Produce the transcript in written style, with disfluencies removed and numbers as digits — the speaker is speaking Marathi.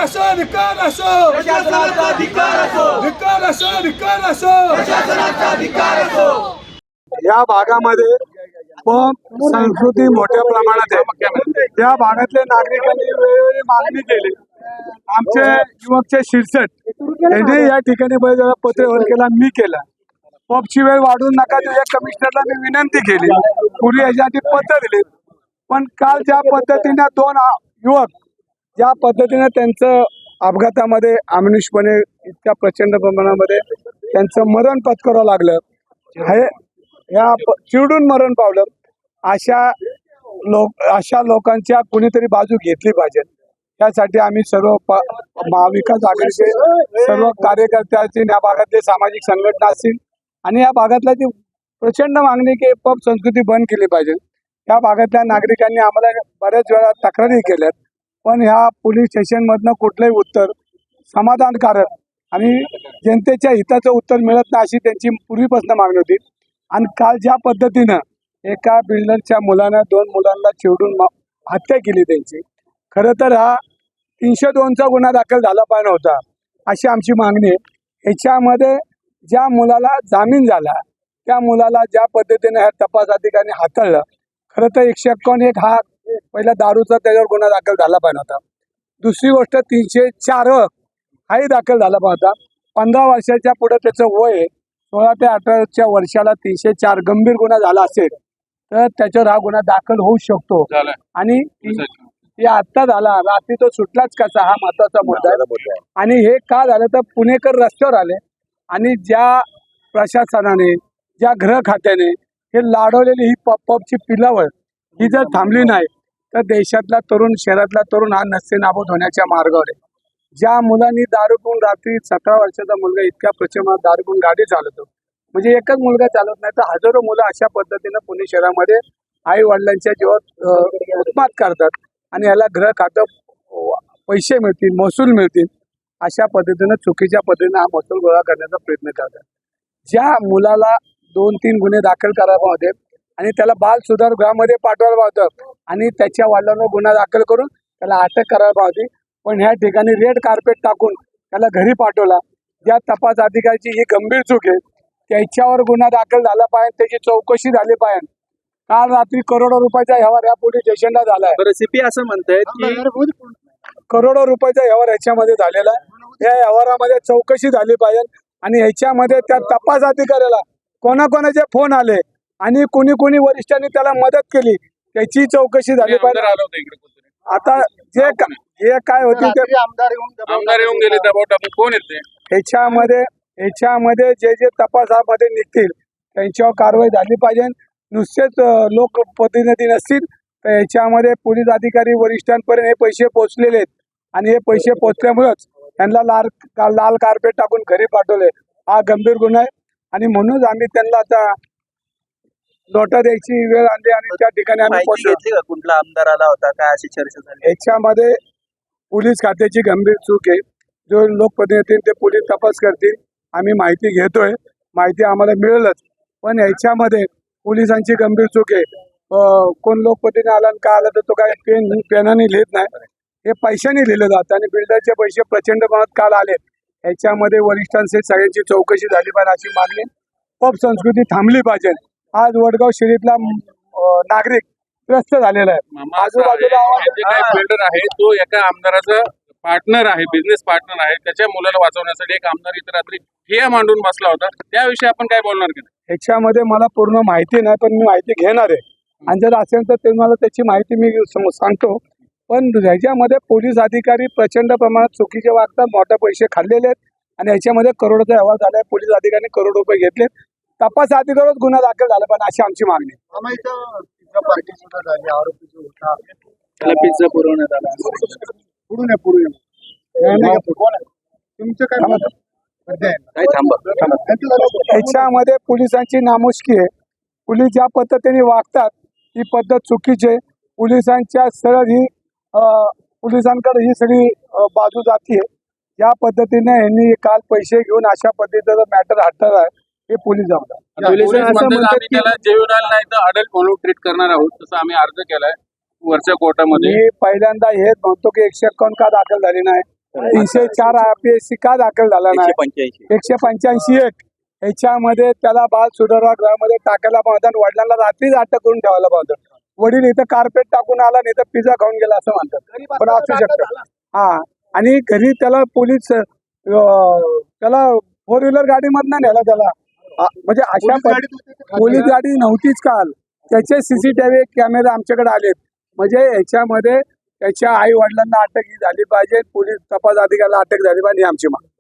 असो धिक्कार असो प्रशासनाचा धिक्कार असो धिक्कार असो धिक्कार असो प्रशासनाचा धिक्कार असो या भागामध्ये पब संस्कृती मोठ्या प्रमाणात आहे। त्या भागातल्या नागरिकांनी वेळोवेळी मागणी केली। आमचे युवकचे शिरसट यांनी या ठिकाणी बरेच वेळा पत्रव्यवहार केला, मी केला। पबची वेळ वाढवू नका तुझ्या कमिशनरला मी विनंती केली, पूर्वी याच्यासाठी पत्र दिले। पण काल ज्या पद्धतीने दोन युवक ज्या पद्धतीने त्यांचं अपघातामध्ये अमानुषपणे इतक्या प्रचंड प्रमाणामध्ये त्यांचं मरण पत्करावं लागलं, हे चिडून मरण पावलं। अशा लोकांच्या कुणीतरी बाजू घेतली पाहिजे। त्यासाठी आम्ही सर्व महाविकास आघाडीचे सर्व कार्यकर्त्यांची या भागातले सामाजिक संघटना असतील आणि या भागातल्या जी प्रचंड मागणी की पब संस्कृती बंद केली पाहिजे। या भागातल्या नागरिकांनी आम्हाला बऱ्याच वेळा तक्रारी केल्यात, पण ह्या पोलीस स्टेशनमधनं कुठलंही उत्तर समाधानकारक आणि जनतेच्या हिताचं उत्तर मिळत नाही अशी त्यांची पूर्वीपासून मागणी होती। आणि काल ज्या पद्धतीनं एका बिल्डरच्या मुलानं दोन मुलांना चिरडून हत्या केली त्यांची, खरं तर हा 302चा गुन्हा दाखल झाला पाहिजे होता अशी आमची मागणी आहे। याच्यामध्ये ज्या मुलाला जामीन झाला त्या मुलाला ज्या पद्धतीने ह्या तपास अधिकाऱ्यांनी हाताळलं, खरं तर 151 हा पहिला दारूचा त्याच्यावर गुन्हा दाखल झाला पाहिजे होता। दुसरी गोष्ट 304 हाही दाखल झाला पाहिजे होता। 15 वर्षाच्या पुढे त्याचं वय आहे, 16 ते 18 वर्षाला 304 गंभीर गुन्हा झाला असेल तर त्याच्यावर हा गुन्हा दाखल होऊ शकतो। आणि हे आता झाला, रात्री तो सुटलाच कसा हा महत्वाचा मुद्दा आहे। आणि हे का झालं तर पुणेकर रस्त्यावर आले आणि ज्या प्रशासनाने ज्या गृह खात्याने हे लाडवलेली ही पबची पिलावळ ही जर थांबली नाही तर देशातला तरुण शहरातला तरुण हा नसते नाबूद होण्याच्या मार्गावर आहे। ज्या मुलांनी दारू पिऊन रात्री 17 वर्षाचा मुलगा इतक्या प्रचंड दारू पिऊन गाडी चालवतो, म्हणजे एकच मुलगा चालत नाही तर हजारो मुलं अशा पद्धतीनं पुणे शहरामध्ये आई वडिलांच्या जीवात उत्पात करतात आणि याला गृह खातं पैसे मिळतील, महसूल मिळतील अशा पद्धतीनं चुकीच्या पद्धतीनं हा महसूल गोळा करण्याचा प्रयत्न करतात। ज्या मुलाला 2-3 गुन्हे दाखल करायला होते आणि त्याला बाल सुधार गृहामध्ये पाठवायला होतं आणि त्याच्या वडिलांवर गुन्हा दाखल करून त्याला अटक करायला होती, पण ह्या ठिकाणी रेड कार्पेट टाकून त्याला घरी पाठवला। ज्या तपास अधिकाऱ्याची ही गंभीर चूक आहे त्याच्यावर गुन्हा दाखल झाला पाहिजे, त्याची चौकशी झाली पाहिजे। काल रात्री करोडो रुपयाचा व्यवहार या पोलीस स्टेशनला झालाय। सीपी असं म्हणतायत की करोडो रुपयाचा व्यवहार याच्यामध्ये झालेला आहे। या व्यवहारामध्ये चौकशी झाली पाहिजे आणि ह्याच्यामध्ये त्या तपास अधिकाऱ्याला कोणाकोणाचे फोन आले आणि कोणी कोणी वरिष्ठांनी त्याला मदत केली त्याची चौकशी झाली पाहिजे। आता जे काय होते ते आमदार येऊन गेले त्या कोण येते ह्याच्यामध्ये जे तपासामध्ये निघतील त्यांच्यावर कारवाई झाली पाहिजे। नुसतेच लोकप्रतिनिधी नसतील तर याच्यामध्ये पोलीस अधिकारी वरिष्ठांपर्यंत हे पैसे पोहोचलेले आहेत आणि हे पैसे पोहोचल्यामुळेच त्यांना लाल कार्पेट टाकून घरी पाठवले। हा गंभीर गुन्हा आहे आणि म्हणूनच आम्ही त्यांना आता नोटा द्यायची वेळ आणली आणि त्या ठिकाणी आम्ही पोहोचलो। कुठला आमदार आला होता काय अशी चर्चा झाली? याच्यामध्ये पोलीस खात्याची गंभीर चूक आहे। जो लोकप्रतिनिधी ते पोलीस तपास करतील, आम्ही माहिती घेतोय, माहिती आम्हाला मिळेलच, पण याच्यामध्ये पोलिसांची गंभीर चूक आहे। कोण लोकप्रतिनिधी आला आणि का आला तर तो काय पेनाने लिहित नाही, हे पैशाने लिहिलं जातं आणि बिल्डरचे पैसे प्रचंड प्रमाणात काल आले। याच्यामध्ये वरिष्ठांचे सगळ्यांची चौकशी झाली पाहिजे अशी मागणी। पब संस्कृती थांबली पाहिजे। आज वडगाव शहरीतला नागरिक त्रस्त झालेला आहे। आजूबाजूला बिल्डर आहे तो एका आमदाराचा पार्टनर आहे, बिझनेस पार्टनर आहे, त्याच्या मुलाला वाचवण्यासाठी एक आमदार इतर रात्री ठिय्या मांडून बसला होता, त्याविषयी आपण काय बोलणार की? ह्याच्यामध्ये मला पूर्ण माहिती नाही, पण मी माहिती घेणार आहे आणि जर असेल तर ते मला त्याची माहिती मी सांगतो। पण ह्याच्यामध्ये पोलीस अधिकारी प्रचंड प्रमाणात चुकीचे वागतात, मोठे पैसे खाल्लेले आहेत आणि ह्याच्यामध्ये करोडोचा व्यवहार झाला आहे। पोलीस अधिकाऱ्यांनी करोड रुपये घेतले, तपास अधिकाऱ्यावर गुन्हा दाखल झाला पण अशी आमची मागणी पार्टी सुद्धा झाली, आरोपी जो होता त्याला पिझ्झा पुरवण्यात आला। याच्यामध्ये पोलिसांची नामुष्की आहे। पोलीस ज्या पद्धतीने वागतात ही पद्धत चुकीची आहे। पोलिसांच्या सरळ ही पोलिसांकडे ही सगळी बाजू जाती आहे। ज्या पद्धतीने यांनी काल पैसे घेऊन अशा पद्धतीचा मॅटर हाताळला आहे हे पोलीस त्याला जेवणाला नाही तर अडल्ट म्हणून ट्रीट करणार आहोत, तसं आम्ही अर्ज केलाय वरच्या कोर्टामध्ये। मी पहिल्यांदा हेच म्हणतो की 151 का दाखल झाली नाही, 304 IPSC का दाखल झाला नाही 185 ह्याच्यामध्ये त्याला बाल सुधारवा गृहामध्ये टाकायला पाहतात, वडिलांना रात्रीच अटक करून ठेवायला पाहतात. वडील इथं कार्पेट टाकून आला नाही तर पिझ्झा खाऊन गेला असं म्हणतात, पण असू शकतं. हा, आणि घरी त्याला पोलीस त्याला 4 व्हीलर गाडीमधनं नेला त्याला. म्हणजे अशा पोलीस गाडी नव्हतीच काल. त्याचे CCTV कॅमेरे आमच्याकडे आलेत. म्हणजे याच्यामध्ये त्याच्या आई वडिलांना अटक ही झाली पाहिजे, पोलीस तपास अधिकाऱ्याला अटक झाली पाहिजे ही आमची मागणी.